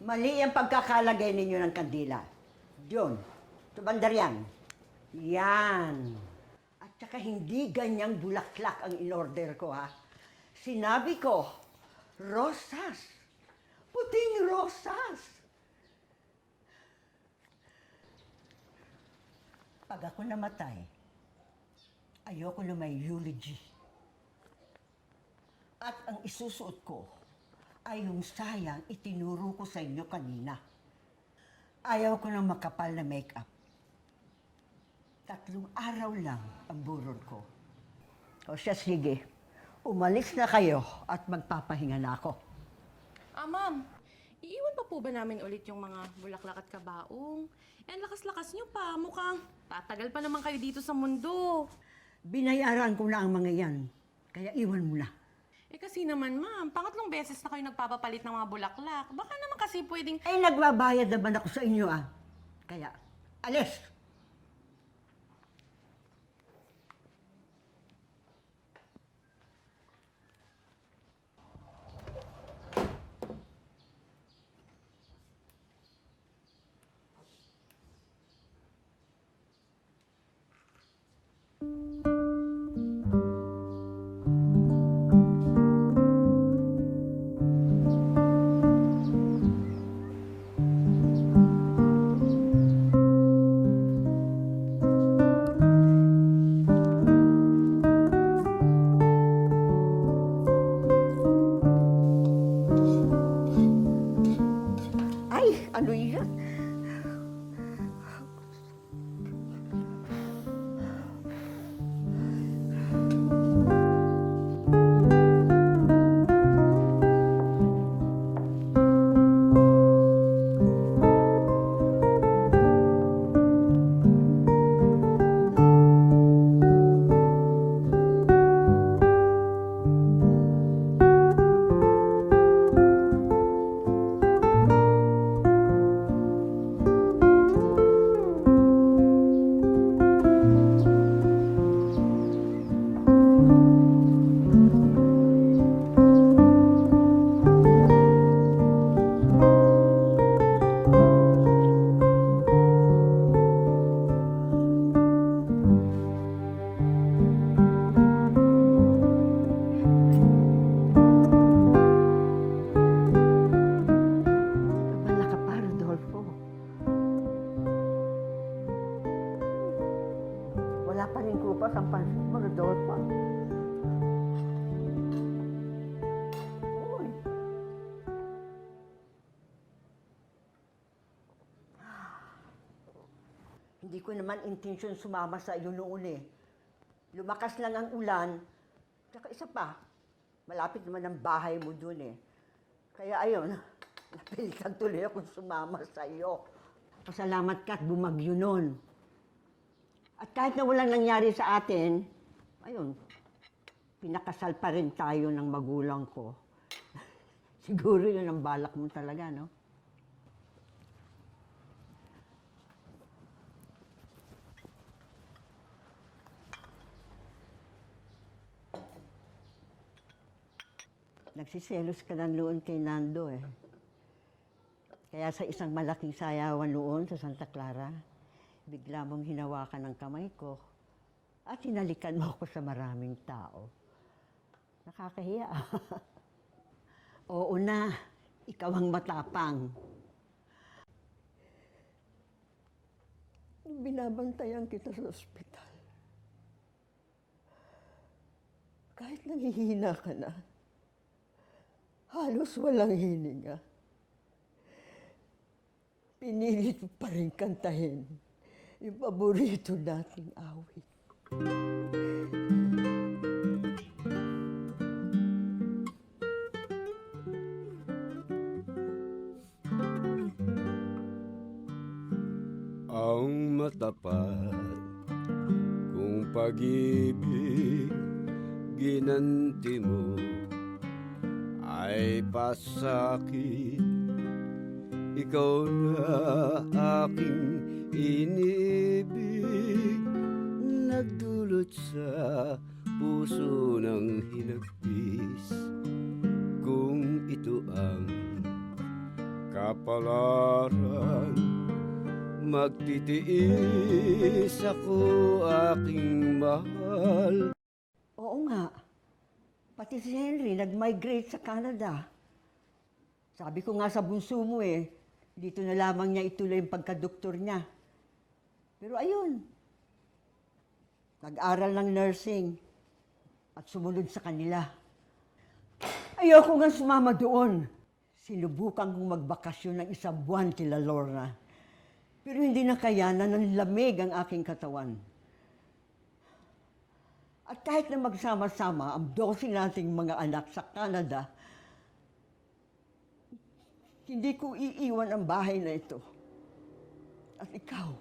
Mali ang pagkakalagay ninyo ng kandila. Diyon, sa bandar yan. Yan. At saka hindi ganyang bulaklak ang in-order ko, ha? Sinabi ko, rosas. Puting rosas. Pag ako namatay, ayoko na may eulogy. At ang isusuot ko ay yung sayang itinuro ko sa inyo kanina. Ayaw ko ng makapal na make-up. 3 araw lang ang burol ko. O siya, sige. Umalis na kayo at magpapahinga na ako. Ma'am, iiwan pa po ba namin ulit yung mga bulaklak at kabaong? Eh, lakas-lakas nyo pa. Mukhang tatagal pa naman kayo dito sa mundo. Binayaran ko na ang mga yan. Kaya iwan mo na. Eh kasi naman, ma'am, 3 beses na kayo nagpapapalit ng mga bulaklak. Baka naman kasi pwedeng... Ay, nagbabayad naman ako sa inyo, ah. Kaya, alis! Ay, ano yan? Wala ka pa, Rodolfo. Wala pa rin kupas ang pansin mo, Rodolfo. Uy. Hindi ko naman intensyon sumama sa iyo noon eh. Lumakas lang ang ulan. Tsaka isa pa, malapit naman ang bahay mo dun eh. Kaya ayun, napilitan tuloy akong sumama sa iyo. Pasalamat ka at bumagyo nun. At kahit na walang nangyari sa atin, ayun, pinakasal pa rin tayo ng magulang ko. Siguro yun ang balak mo talaga, no? Nagsiselos ka na noon kay Nando eh. Kaya sa isang malaking sayawan noon sa Santa Clara, bigla mong hinawakan ang kamay ko at hinalikan mo ako sa maraming tao. Nakakahiya. Oo na, ikaw ang matapang. Binabantayan kita sa ospital. Kahit nanghihina ka na, halos walang hininga. Pinilit mo pa rin kantahin yung paborito nating awit. Ang matapat kung pag-ibig ginanti mo ay pasakit. Ikaw na aking inibig, nagdulot sa puso ng hinagpis. Kung ito ang kapalaran. Magtitiis ako, aking mahal. Oo nga. Pati si Henry nag-migrate sa Canada. Sabi ko nga sa bunso mo dito na lamang niya ituloy yung pagkadoktor niya. Pero ayun, nag-aral ng nursing at sumunod sa kanila. Ayoko nga sumama doon. Sinubukan kong magbakasyon ng 1 buwan kila Lorna. Pero hindi na kayanan ng lamig ang aking katawan. At kahit na magsama-sama ang 12 nating mga anak sa Canada, hindi ko iiwan ang bahay na ito. At ikaw,